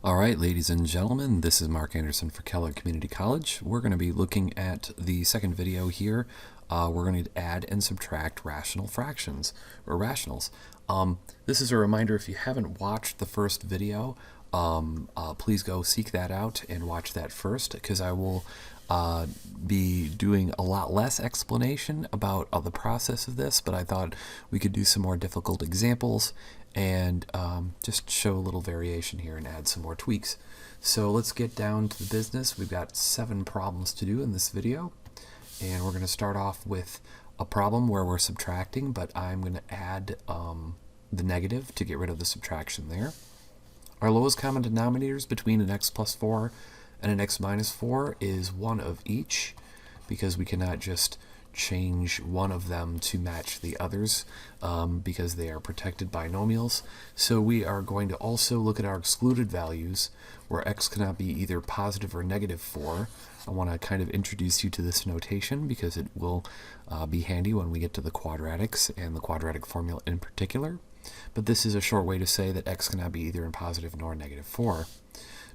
All right, ladies and gentlemen, this is Mark Anderson for Keller Community College. We're going to be looking at the second video here. We're going to add and subtract rational fractions, or rationals. This is a reminder, if you haven't watched the first video, please go seek that out and watch that first, because I will be doing a lot less explanation about the process of this, but I thought we could do some more difficult examples and just show a little variation here and add some more tweaks. So let's get down to the business. We've got 7 problems to do in this video, and we're going to start off with a problem where we're subtracting, but I'm going to add the negative to get rid of the subtraction there. Our lowest common denominators between an x plus 4 and an x minus 4 is one of each, because we cannot just change one of them to match the others because they are protected binomials. So we are going to also look at our excluded values, where x cannot be either positive or negative 4. I want to kind of introduce you to this notation because it will be handy when we get to the quadratics and the quadratic formula in particular. But this is a short way to say that x cannot be either in positive nor negative 4.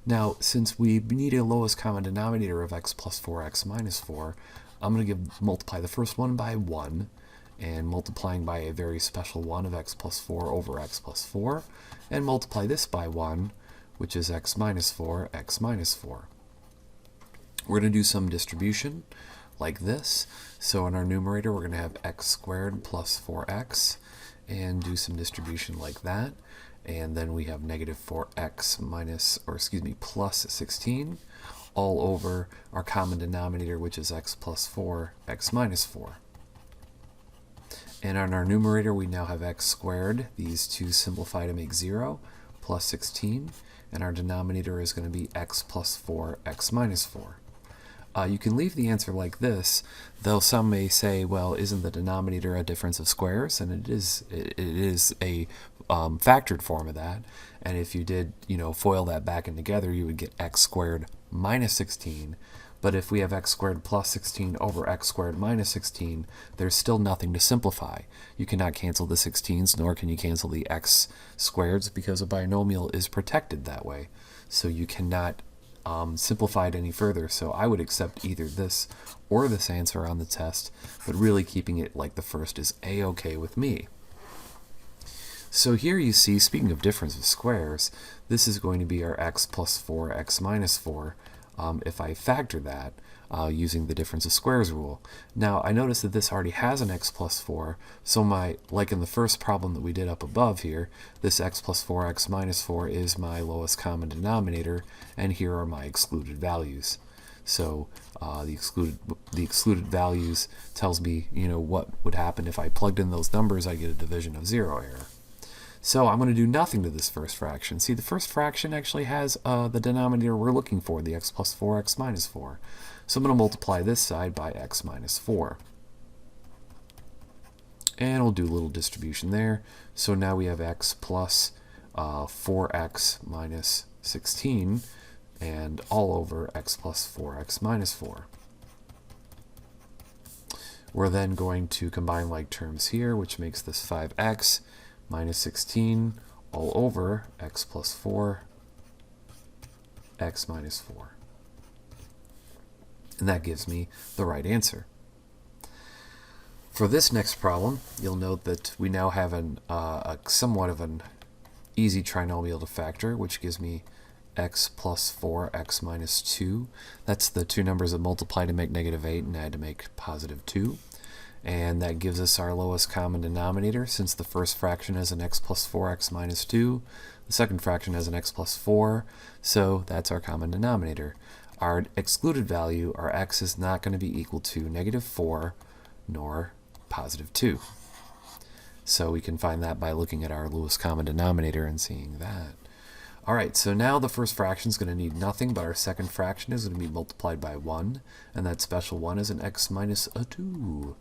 Now, since we need a lowest common denominator of x plus 4, x minus 4, I'm going to multiply the first one by 1, and multiplying by a very special 1 of x plus 4 over x plus 4, and multiply this by 1, which is x minus 4, x minus 4. We're going to do some distribution like this. So in our numerator, we're going to have x squared plus 4x, and do some distribution like that. And then we have negative 4x plus 16 all over our common denominator, which is x plus 4, x minus 4. And on our numerator, we now have x squared. These two simplify to make 0, plus 16. And our denominator is going to be x plus 4, x minus 4. You can leave the answer like this, though some may say, well, isn't the denominator a difference of squares? And it is a factored form of that. And if you did, FOIL that back in together, you would get x squared minus 16. But if we have x squared plus 16 over x squared minus 16, there's still nothing to simplify. You cannot cancel the 16s, nor can you cancel the x squareds, because a binomial is protected that way. So you cannot simplify it any further. So I would accept either this or this answer on the test, but really keeping it like the first is a-okay with me. So here you see, speaking of difference of squares, this is going to be our x plus 4, x minus 4, if I factor that using the difference of squares rule. Now I notice that this already has an x plus 4, so like in the first problem that we did up above here, this x plus 4, x minus 4 is my lowest common denominator, and here are my excluded values. So the excluded values tells me, what would happen if I plugged in those numbers. I get a division of 0 error. So I'm going to do nothing to this first fraction. See, the first fraction actually has the denominator we're looking for, the x plus 4, x minus 4. So I'm going to multiply this side by x minus 4. And we'll do a little distribution there. So now we have x plus 4x minus 16, and all over x plus 4x minus 4. We're then going to combine like terms here, which makes this 5x minus 16 all over x plus 4, x minus 4. And that gives me the right answer. For this next problem, you'll note that we now have somewhat of an easy trinomial to factor, which gives me x plus 4, x minus 2. That's the two numbers that multiply to make negative 8 and add to make positive 2. And that gives us our lowest common denominator, since the first fraction has an x plus 4x minus 2. The second fraction has an x plus 4, so that's our common denominator. Our excluded value, our x, is not going to be equal to negative 4 nor positive 2. So we can find that by looking at our lowest common denominator and seeing that. All right, so now the first fraction is going to need nothing, but our second fraction is going to be multiplied by 1, and that special 1 is an x minus a 2.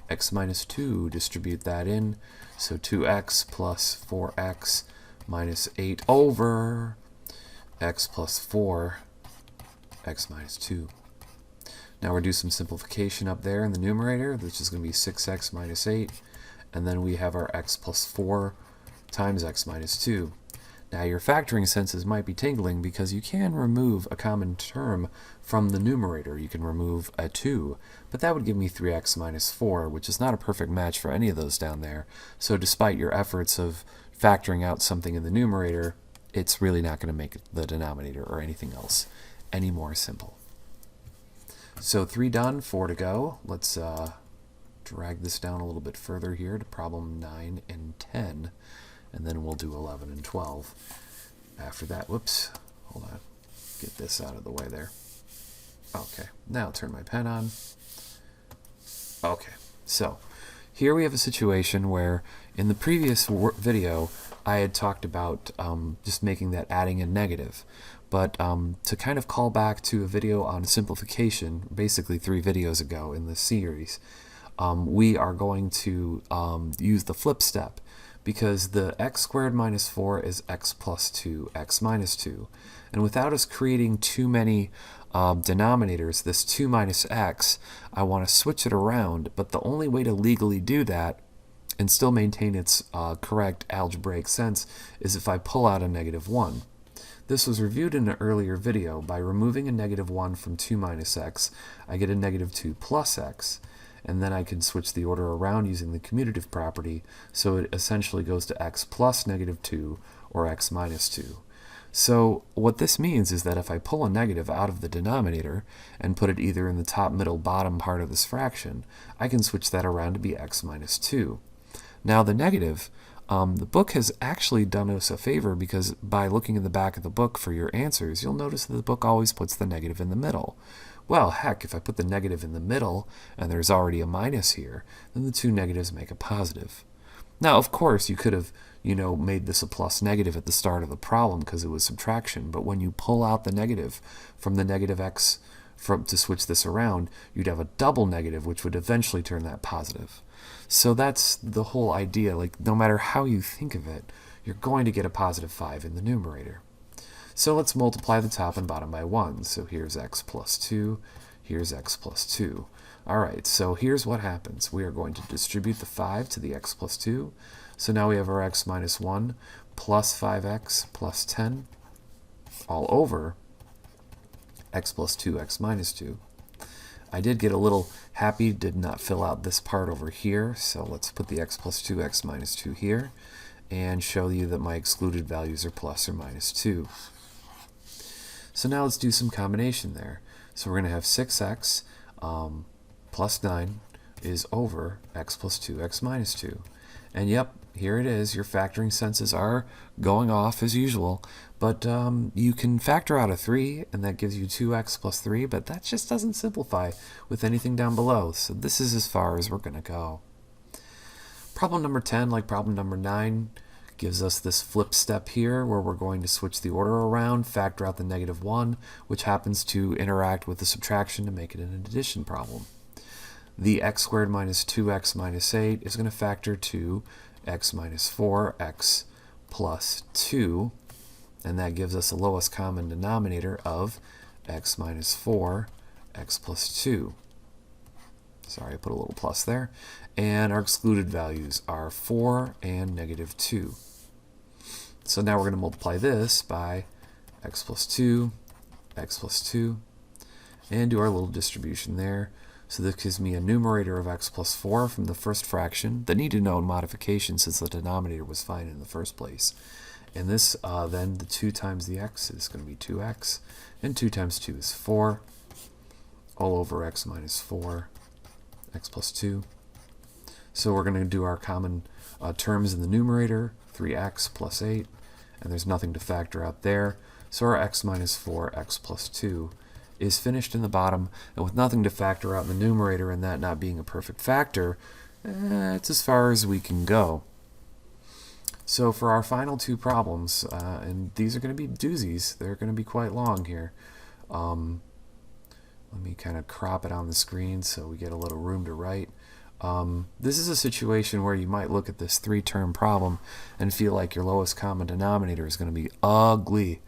X minus 2, distribute that in, so 2x plus 4x minus 8 over x plus 4, x minus 2. Now we'll do some simplification up there in the numerator, which is going to be 6x minus 8, and then we have our x plus 4 times x minus 2. Now your factoring senses might be tingling because you can remove a common term from the numerator. You can remove a 2, but that would give me 3x minus 4, which is not a perfect match for any of those down there. So despite your efforts of factoring out something in the numerator, it's really not going to make the denominator or anything else any more simple. So 3 done, 4 to go. Let's drag this down a little bit further here to problem 9 and 10, and then we'll do 11 and 12. After that, whoops, hold on, get this out of the way there. Okay, now turn my pen on. Okay, so here we have a situation where in the previous video I had talked about just making that adding a negative. But to kind of call back to a video on simplification, basically 3 videos ago in this series, we are going to use the flip step, because the x squared minus 4 is x plus 2, x minus 2. And without us creating too many denominators, this 2 minus x, I want to switch it around, but the only way to legally do that and still maintain its correct algebraic sense is if I pull out a negative 1. This was reviewed in an earlier video. By removing a negative 1 from 2 minus x, I get a negative 2 plus x, and then I can switch the order around using the commutative property, so it essentially goes to x plus negative 2 or x minus 2. So what this means is that if I pull a negative out of the denominator and put it either in the top, middle, bottom part of this fraction, I can switch that around to be x minus 2. Now the negative, the book has actually done us a favor, because by looking in the back of the book for your answers, you'll notice that the book always puts the negative in the middle. Well, heck, if I put the negative in the middle and there's already a minus here, then the 2 negatives make a positive. Now, of course, you could have, made this a plus negative at the start of the problem because it was subtraction, but when you pull out the negative from the negative x to switch this around, you'd have a double negative, which would eventually turn that positive. So that's the whole idea. Like, no matter how you think of it, you're going to get a positive 5 in the numerator. So let's multiply the top and bottom by 1. So here's x plus 2, here's x plus 2. All right, so here's what happens. We are going to distribute the 5 to the x plus 2. So now we have our x minus 1 plus 5x plus 10 all over x plus 2, x minus 2. I did get a little happy, did not fill out this part over here, so let's put the x plus 2, x minus 2 here, and show you that my excluded values are plus or minus 2. So now let's do some combination there. So we're going to have 6x plus 9 is over x plus 2, x minus 2. And yep, here it is. Your factoring senses are going off as usual. But you can factor out a 3, and that gives you 2x plus 3, but that just doesn't simplify with anything down below. So this is as far as we're going to go. Problem number 10, like problem number 9, gives us this flip step here where we're going to switch the order around, factor out the negative 1, which happens to interact with the subtraction to make it an addition problem. The x squared minus 2x minus 8 is going to factor to x minus 4, x plus 2, and that gives us a lowest common denominator of x minus 4, x plus 2. Sorry, I put a little plus there. And our excluded values are 4 and negative 2. So now we're going to multiply this by x plus 2, x plus 2, and do our little distribution there. So this gives me a numerator of x plus 4 from the first fraction that needed no modification since the denominator was fine in the first place. And this, then the 2 times the x is going to be 2x, and 2 times 2 is 4, all over x minus 4, x plus 2. So we're going to do our common terms in the numerator, 3x plus 8, and there's nothing to factor out there. So our x minus 4, x plus 2 is finished in the bottom, and with nothing to factor out in the numerator and that not being a perfect factor, it's as far as we can go. So for our final 2 problems, and these are going to be doozies, they're going to be quite long here. Let me kind of crop it on the screen so we get a little room to write. This is a situation where you might look at this 3-term problem and feel like your lowest common denominator is going to be ugly.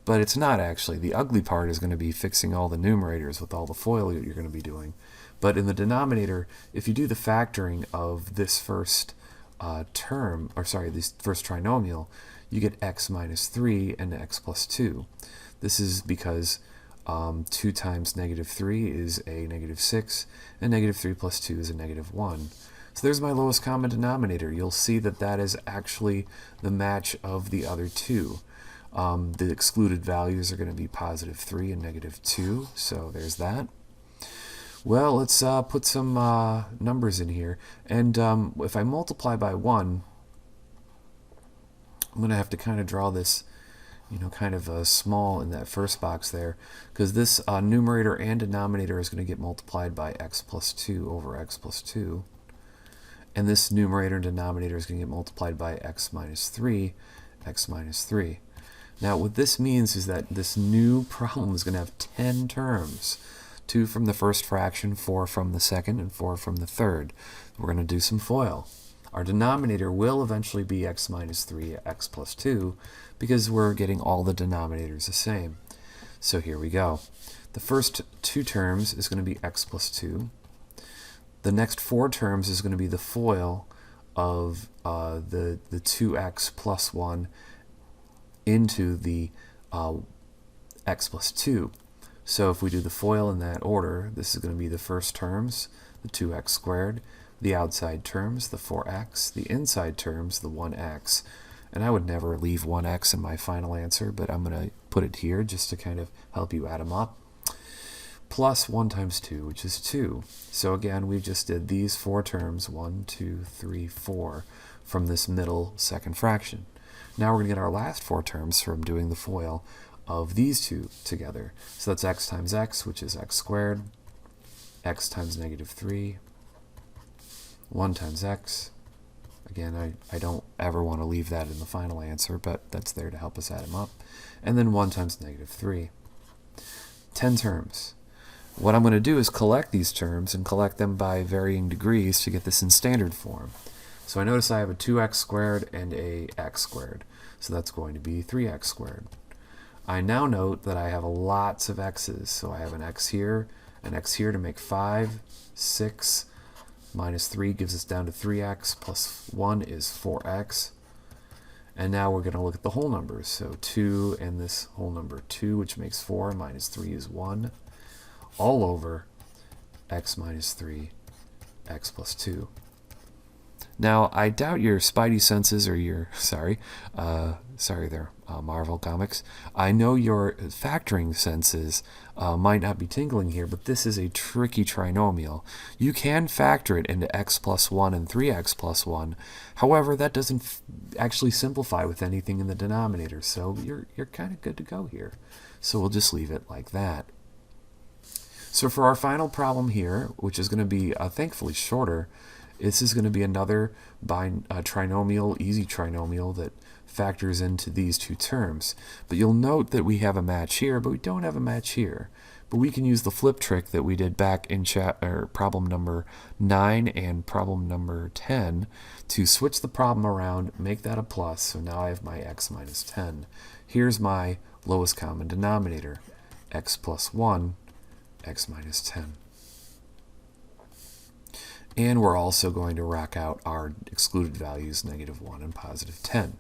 But it's not actually. The ugly part is going to be fixing all the numerators with all the FOIL that you're going to be doing. But in the denominator, if you do the factoring of this first this first trinomial, you get x minus 3 and x plus 2. This is because 2 times negative 3 is a negative 6, and negative 3 plus 2 is a negative 1. So there's my lowest common denominator. You'll see that that is actually the match of the other two. The excluded values are going to be positive 3 and negative 2, so there's that. Well, let's put some numbers in here, and if I multiply by 1, I'm going to have to kind of draw this, kind of small in that first box there, because this numerator and denominator is going to get multiplied by x plus 2 over x plus 2. And this numerator and denominator is going to get multiplied by x minus 3, x minus 3. Now what this means is that this new problem is going to have 10 terms. 2 from the first fraction, 4 from the second, and 4 from the third. We're going to do some FOIL. Our denominator will eventually be x minus 3, x plus 2, because we're getting all the denominators the same. So here we go. The first 2 terms is going to be x plus 2. The next 4 terms is going to be the FOIL of the 2x plus 1 into the x plus 2. So if we do the FOIL in that order, this is going to be the first terms, the 2x squared, the outside terms, the 4x, the inside terms, the 1x. And I would never leave 1x in my final answer, but I'm going to put it here just to kind of help you add them up. Plus 1 times 2, which is 2. So again, we just did these 4 terms, 1, 2, 3, 4, from this middle second fraction. Now we're going to get our last 4 terms from doing the FOIL of these two together. So that's x times x, which is x squared, x times negative 3, 1 times x. Again, I don't ever want to leave that in the final answer, but that's there to help us add them up. And then 1 times negative 3. 10 terms. What I'm going to do is collect these terms and collect them by varying degrees to get this in standard form. So I notice I have a 2x squared and a x squared. So that's going to be 3x squared. I now note that I have lots of x's. So I have an x here to make 5, 6, minus 3 gives us down to 3x, plus 1 is 4x. And now we're going to look at the whole numbers. So 2 and this whole number 2, which makes 4, minus 3 is 1. All over x minus 3, x plus 2. Now, I doubt your spidey senses or your, sorry there, Marvel Comics. I know your factoring senses might not be tingling here, but this is a tricky trinomial. You can factor it into x plus 1 and 3x plus 1. However, that doesn't actually simplify with anything in the denominator, so you're kind of good to go here. So we'll just leave it like that. So for our final problem here, which is going to be thankfully shorter, this is going to be another trinomial, easy trinomial that factors into these 2 terms. But you'll note that we have a match here, but we don't have a match here. But we can use the flip trick that we did back in problem number 9 and problem number 10 to switch the problem around, make that a plus. So now I have my x minus 10. Here's my lowest common denominator, x plus 1, x minus 10. And we're also going to rack out our excluded values, negative 1 and positive 10.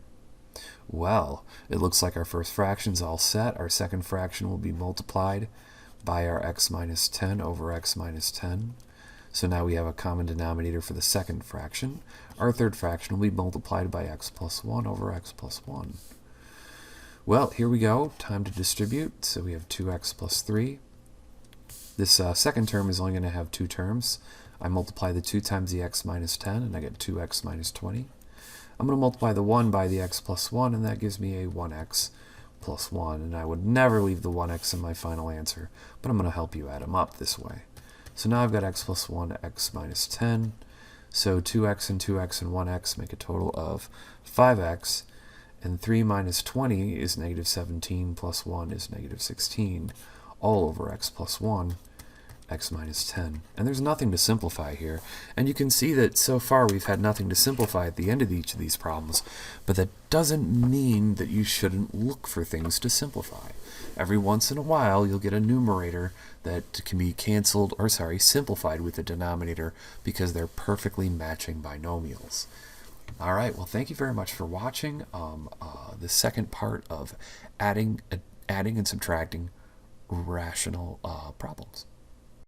Well, it looks like our first fraction's all set. Our second fraction will be multiplied by our x minus 10 over x minus 10. So now we have a common denominator for the second fraction. Our third fraction will be multiplied by x plus 1 over x plus 1. Well, here we go. Time to distribute. So we have 2x plus 3. This second term is only going to have 2 terms. I multiply the 2 times the x minus 10, and I get 2x minus 20. I'm going to multiply the 1 by the x plus 1, and that gives me a 1x plus 1. And I would never leave the 1x in my final answer, but I'm going to help you add them up this way. So now I've got x plus 1, x minus 10. So 2x and 2x and 1x make a total of 5x. And 3 minus 20 is negative 17, plus 1 is negative 16. All over x plus 1, x minus 10. And there's nothing to simplify here. And you can see that so far we've had nothing to simplify at the end of each of these problems. But that doesn't mean that you shouldn't look for things to simplify. Every once in a while you'll get a numerator that can be simplified with the denominator because they're perfectly matching binomials. All right, well, thank you very much for watching the second part of adding and subtracting rational problems.